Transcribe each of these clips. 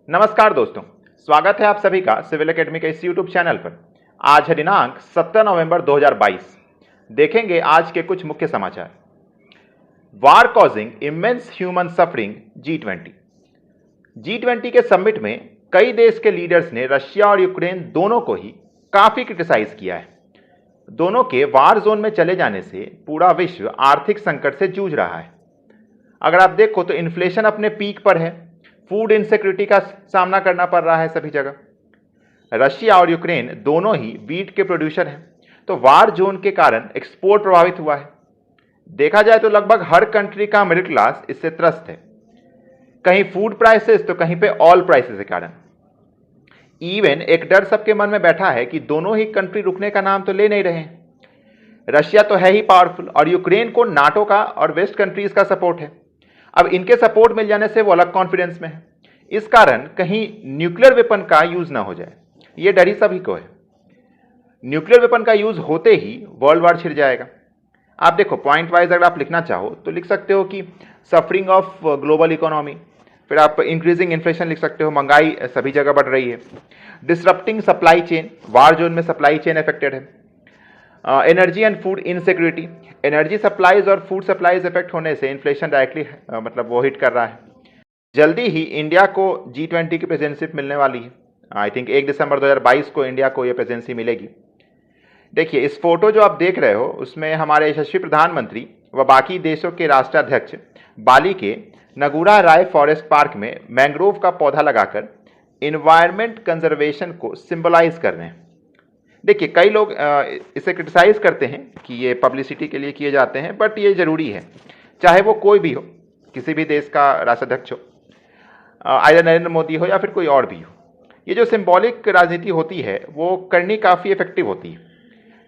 नमस्कार दोस्तों, स्वागत है आप सभी का सिविल एकेडमी के इस यूट्यूब चैनल पर। आज है दिनांक 17 नवंबर 2022। देखेंगे आज के कुछ मुख्य समाचार। War causing immense human suffering G20 के समिट में कई देश के लीडर्स ने रशिया और यूक्रेन दोनों को ही काफी क्रिटिसाइज किया है। दोनों के वार जोन में चले जाने से पूरा विश्व आर्थिक संकट से जूझ रहा है। अगर आप देखो तो इन्फ्लेशन अपने पीक पर है, फूड इनसिक्योरिटी का सामना करना पड़ रहा है सभी जगह। रशिया और यूक्रेन दोनों ही वीट के प्रोड्यूसर हैं, तो वार जोन के कारण एक्सपोर्ट प्रभावित हुआ है। देखा जाए तो लगभग हर कंट्री का मिडिल क्लास इससे त्रस्त है, कहीं फूड प्राइसेस तो कहीं पे ऑयल प्राइसेस के कारण। इवन एक डर सबके मन में बैठा है कि दोनों ही कंट्री रुकने का नाम तो ले नहीं रहे हैं। रशिया तो है ही पावरफुल और यूक्रेन को नाटो का और वेस्ट कंट्रीज का सपोर्ट है। अब इनके सपोर्ट मिल जाने से वो अलग कॉन्फिडेंस में है। इस कारण कहीं न्यूक्लियर वेपन का यूज ना हो जाए, ये डर ही सभी को है। न्यूक्लियर वेपन का यूज होते ही वर्ल्ड वार छिड़ जाएगा। आप देखो पॉइंट वाइज अगर आप लिखना चाहो तो लिख सकते हो कि सफरिंग ऑफ ग्लोबल इकोनॉमी, फिर आप इंक्रीजिंग इन्फ्लेशन लिख सकते हो, महंगाई सभी जगह बढ़ रही है। Disrupting supply chain, war zone में सप्लाई चेन अफेक्टेड है। Energy and food insecurity, energy supplies और फूड सप्लाईज इफेक्ट होने से इन्फ्लेशन डायरेक्टली मतलब वो हिट कर रहा है। जल्दी ही इंडिया को G20 की प्रेजेंसी मिलने वाली है। आई थिंक 1 दिसंबर 2022 को इंडिया को ये प्रेजेंसी मिलेगी। देखिए इस फोटो जो आप देख रहे हो उसमें हमारे यशस्वी प्रधानमंत्री व बाकी देशों के राष्ट्राध्यक्ष बाली के नगुरा राय फॉरेस्ट पार्क में मैंग्रोव का पौधा लगाकर इन्वायरमेंट कंजर्वेशन को सिंबलाइज कर रहे हैं। देखिए कई लोग इसे क्रिटिसाइज करते हैं कि ये पब्लिसिटी के लिए किए जाते हैं, बट ये जरूरी है, चाहे वो कोई भी हो, किसी भी देश का राष्ट्राध्यक्ष हो, आइदर नरेंद्र मोदी हो या फिर कोई और भी हो। ये जो सिंबॉलिक राजनीति होती है वो करनी काफ़ी इफेक्टिव होती है।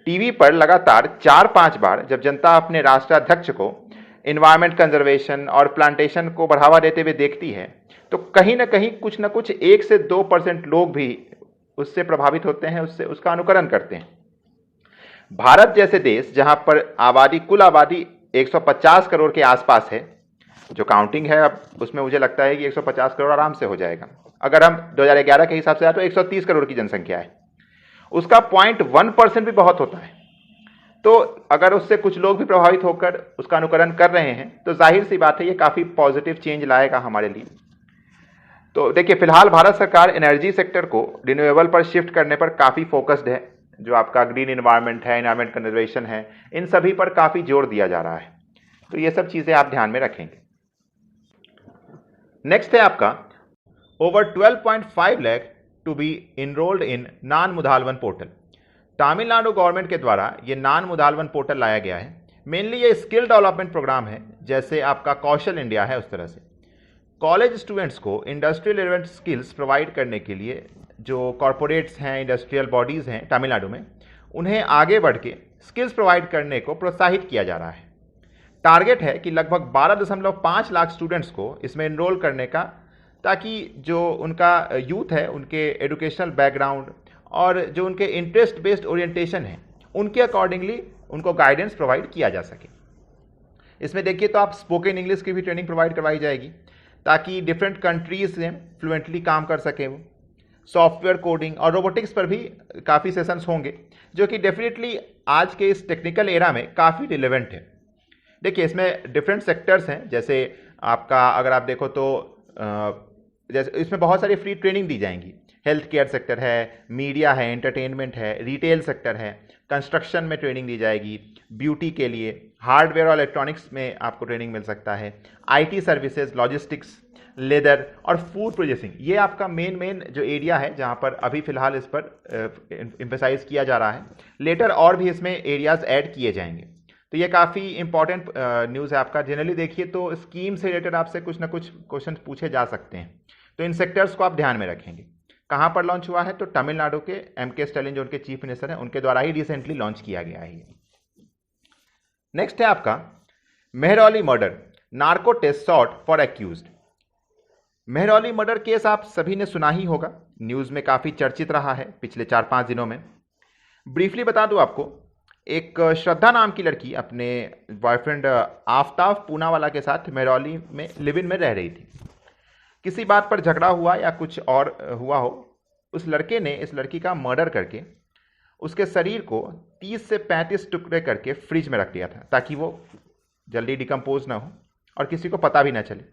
टीवी पर लगातार 4-5 बार जब जनता अपने राष्ट्राध्यक्ष को इन्वायरमेंट कंजर्वेशन और प्लांटेशन को बढ़ावा देते हुए देखती है तो कहीं ना कहीं कुछ ना कुछ 1 से 2% लोग भी उससे प्रभावित होते हैं, उससे उसका अनुकरण करते हैं। भारत जैसे देश जहां पर कुल आबादी 150 करोड़ के आसपास है, जो काउंटिंग है अब उसमें मुझे लगता है कि 150 करोड़ आराम से हो जाएगा। अगर हम 2011 के हिसाब से आए तो 130 करोड़ की जनसंख्या है, उसका 0.1% भी बहुत होता है। तो अगर उससे कुछ लोग भी प्रभावित होकर उसका अनुकरण कर रहे हैं तो जाहिर सी बात है ये काफ़ी पॉजिटिव चेंज लाएगा हमारे लिए। तो देखिए फिलहाल भारत सरकार एनर्जी सेक्टर को रिन्यूएबल पर शिफ्ट करने पर काफ़ी फोकस्ड है। जो आपका ग्रीन इन्वायरमेंट है, इन्वायरमेंट कंजर्वेशन है, इन सभी पर काफ़ी जोर दिया जा रहा है। तो ये सब चीज़ें आप ध्यान में रखेंगे। नेक्स्ट है आपका over 12.5 lakh to be enrolled in Naan Mudhalvan portal. Tamil Nadu government के द्वारा ये नान मुदालवन पोर्टल लाया गया है। मेनली ये स्किल डेवलपमेंट प्रोग्राम है, जैसे आपका कौशल इंडिया है उस तरह से। कॉलेज स्टूडेंट्स को इंडस्ट्रियल रिलेवेंट स्किल्स प्रोवाइड करने के लिए जो कॉरपोरेट्स हैं, इंडस्ट्रियल बॉडीज़ हैं तमिलनाडु में, उन्हें आगे बढ़ के स्किल्स प्रोवाइड करने को प्रोत्साहित किया जा रहा है। टारगेट है कि लगभग 12.5 लाख स्टूडेंट्स को इसमें इनरोल करने का, ताकि जो उनका यूथ है उनके एजुकेशनल बैकग्राउंड और जो उनके इंटरेस्ट बेस्ड ओरिएंटेशन है उनके अकॉर्डिंगली उनको गाइडेंस प्रोवाइड किया जा सके। इसमें देखिए तो आप स्पोकन इंग्लिश की भी ट्रेनिंग प्रोवाइड करवाई जाएगी ताकि डिफरेंट कंट्रीज में फ्लुएंटली काम कर सके। वो सॉफ्टवेयर कोडिंग और रोबोटिक्स पर भी काफ़ी सेशंस होंगे, जो कि डेफिनेटली आज के इस टेक्निकल एरा में काफ़ी रिलेवेंट है। देखिए इसमें डिफरेंट सेक्टर्स हैं, जैसे आपका अगर आप देखो तो जैसे इसमें बहुत सारी फ्री ट्रेनिंग दी जाएंगी। हेल्थ केयर सेक्टर है, मीडिया है, एंटरटेनमेंट है, रिटेल सेक्टर है, कंस्ट्रक्शन में ट्रेनिंग दी जाएगी, ब्यूटी के लिए, हार्डवेयर और इलेक्ट्रॉनिक्स में आपको ट्रेनिंग मिल सकता है, आईटी सर्विसेज, लॉजिस्टिक्स, लेदर और फूड प्रोसेसिंग। ये आपका मेन जो एरिया है जहाँ पर अभी फिलहाल इस पर एम्फेसाइज किया जा रहा है। लेटर और भी इसमें एरियाज ऐड किए जाएंगे। तो ये काफ़ी इंपॉर्टेंट न्यूज़ है आपका। जनरली देखिए तो स्कीम से रिलेटेड आपसे कुछ ना कुछ क्वेश्चन पूछे जा सकते हैं, तो इन सेक्टर्स को आप ध्यान में रखेंगे। कहाँ पर लॉन्च हुआ है तो तमिलनाडु के M.K. स्टालिन जो उनके चीफ मिनिस्टर हैं उनके द्वारा ही रिसेंटली लॉन्च किया गया है। नेक्स्ट है आपका Mehrauli murder, narco test sought for accused. Mehrauli murder case आप सभी ने सुना ही होगा, न्यूज़ में काफ़ी चर्चित रहा है पिछले 4-5 दिनों में। ब्रीफली बता दूं आपको, एक श्रद्धा नाम की लड़की अपने बॉयफ्रेंड आफ्ताब पूनावाला के साथ मेहरौली में लिव इन में रह रही थी। किसी बात पर झगड़ा हुआ या कुछ और हुआ हो, उस लड़के ने इस लड़की का मर्डर करके उसके शरीर को 30 से 35 टुकड़े करके फ्रिज में रख दिया था, ताकि वो जल्दी डिकम्पोज ना हो और किसी को पता भी ना चले।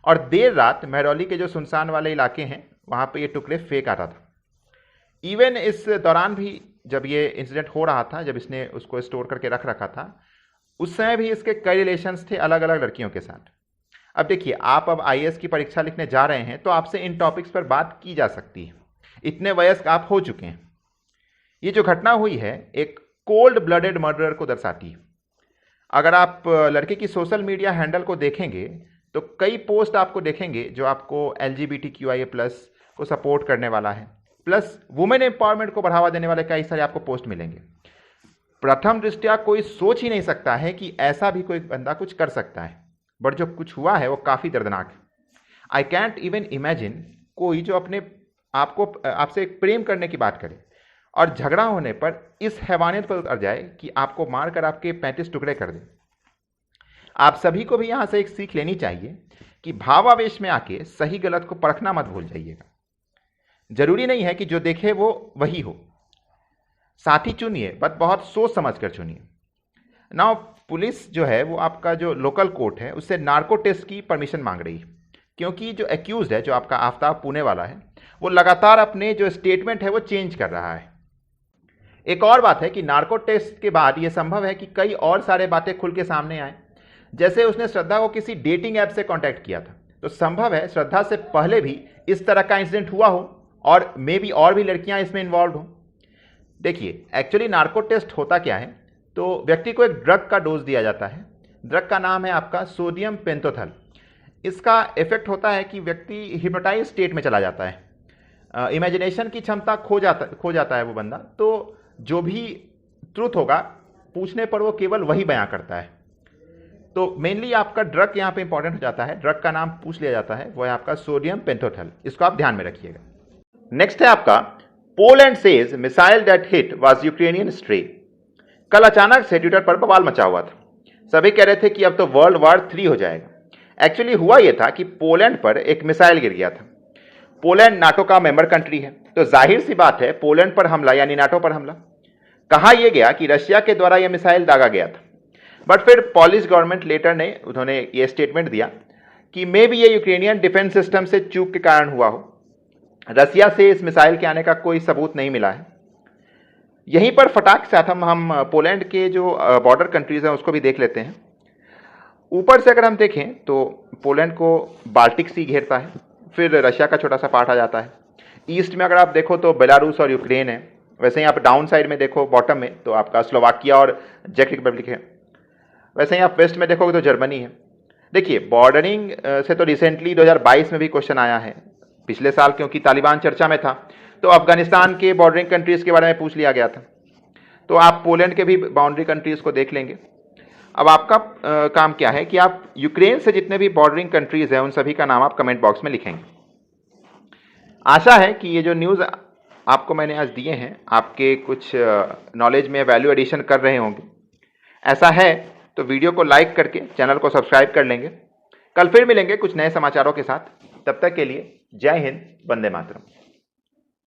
और देर रात महरौली के जो सुनसान वाले इलाके हैं वहाँ पे ये टुकड़े फेंक आता था। इवन इस दौरान भी जब ये इंसिडेंट हो रहा था, जब इसने उसको स्टोर करके रख रखा था, उस समय भी इसके कई रिलेशंस थे अलग अलग लड़कियों के साथ। अब देखिए, आप अब आईएएस की परीक्षा लिखने जा रहे हैं तो आपसे इन टॉपिक्स पर बात की जा सकती है, इतने वयस्क आप हो चुके हैं। ये जो घटना हुई है एक कोल्ड ब्लडेड मर्डरर को दर्शाती है। अगर आप लड़के की सोशल मीडिया हैंडल को देखेंगे तो कई पोस्ट आपको देखेंगे जो आपको LGBTQIA+ को सपोर्ट करने वाला है, प्लस वुमेन एम्पावरमेंट को बढ़ावा देने वाले कई सारे आपको पोस्ट मिलेंगे। प्रथम दृष्टया कोई सोच ही नहीं सकता है कि ऐसा भी कोई बंदा कुछ कर सकता है, बट जो कुछ हुआ है वो काफ़ी दर्दनाक है। आई कैंट इवन इमेजिन कोई जो अपने आपको आपसे एक प्रेम करने की बात करे और झगड़ा होने पर इस हैवानियत पर उतर जाए कि आपको मारकर आपके 35 टुकड़े कर दे। आप सभी को भी यहाँ से एक सीख लेनी चाहिए कि भावावेश में आके सही गलत को परखना मत भूल जाइएगा। जरूरी नहीं है कि जो देखे वो वही हो। साथी चुनिए, बट बहुत सोच समझ कर चुनिए। नाउ पुलिस जो है वो आपका जो लोकल कोर्ट है उससे नार्को टेस्ट की परमिशन मांग रही है, क्योंकि जो एक्यूज है, जो आपका आफ्ताब पुणे वाला है, वो लगातार अपने जो स्टेटमेंट है वो चेंज कर रहा है। एक और बात है कि नार्को टेस्ट के बाद ये संभव है कि कई और सारे बातें खुल के सामने आए। जैसे उसने श्रद्धा को किसी डेटिंग ऐप से कांटेक्ट किया था, तो संभव है श्रद्धा से पहले भी इस तरह का इंसिडेंट हुआ हो और मे बी और भी लड़कियां इसमें इन्वॉल्व हो। देखिए, एक्चुअली नार्को टेस्ट होता क्या है, तो व्यक्ति को एक ड्रग का डोज दिया जाता है। ड्रग का नाम है आपका सोडियम पेंटोथल। इसका इफेक्ट होता है कि व्यक्ति हिप्नोटाइज स्टेट में चला जाता है, इमेजिनेशन की क्षमता खो जाता है वो बंदा। तो जो भी ट्रूथ होगा पूछने पर वो केवल वही बयां करता है। तो मेनली आपका ड्रग यहाँ पे इंपॉर्टेंट हो जाता है। ड्रग का नाम पूछ लिया जाता है, वो है आपका सोडियम पेंटोथल। इसको आप ध्यान में रखिएगा। नेक्स्ट है आपका Poland says missile that hit was Ukrainian stray. कल अचानक से ट्विटर पर बवाल मचा हुआ था। सभी कह रहे थे कि अब तो वर्ल्ड वॉर 3 हो जाएगा। एक्चुअली हुआ यह था कि पोलैंड पर एक मिसाइल गिर गया था। पोलैंड नाटो का मेंबर कंट्री है, तो जाहिर सी बात है पोलैंड पर हमला यानी नाटो पर हमला। कहा यह गया कि रशिया के द्वारा यह मिसाइल दागा गया था, बट फिर पोलिश गवर्नमेंट लेटर ने उन्होंने ये स्टेटमेंट दिया कि मे बी ये यूक्रेनियन डिफेंस सिस्टम से चूक के कारण हुआ हो। रसिया से इस मिसाइल के आने का कोई सबूत नहीं मिला है। यहीं पर फटाक से हम पोलैंड के जो बॉर्डर कंट्रीज हैं उसको भी देख लेते हैं। ऊपर से अगर हम देखें तो पोलैंड को बाल्टिक सी घेरता है, फिर रशिया का छोटा सा पार्ट आ जाता है। ईस्ट में अगर आप देखो तो बेलारूस और यूक्रेन है। वैसे ही आप डाउन साइड में देखो बॉटम में तो आपका स्लोवाकिया और चेक रिपब्लिक है। वैसे ही आप वेस्ट में देखोगे तो जर्मनी है। देखिए, बॉर्डरिंग से तो रिसेंटली 2022 में भी क्वेश्चन आया है, पिछले साल, क्योंकि तालिबान चर्चा में था तो अफगानिस्तान के बॉर्डरिंग कंट्रीज़ के बारे में पूछ लिया गया था। तो आप पोलैंड के भी बाउंड्री कंट्रीज़ को देख लेंगे। अब आपका काम क्या है कि आप यूक्रेन से जितने भी बॉर्डरिंग कंट्रीज़ हैं उन सभी का नाम आप कमेंट बॉक्स में लिखेंगे। आशा है कि ये जो न्यूज़ आपको मैंने आज दिए हैं आपके कुछ नॉलेज में वैल्यू एडिशन कर रहे होंगे। ऐसा है तो वीडियो को लाइक करके चैनल को सब्सक्राइब कर लेंगे। कल फिर मिलेंगे कुछ नए समाचारों के साथ। तब तक के लिए जय हिंद, वंदे मातरम।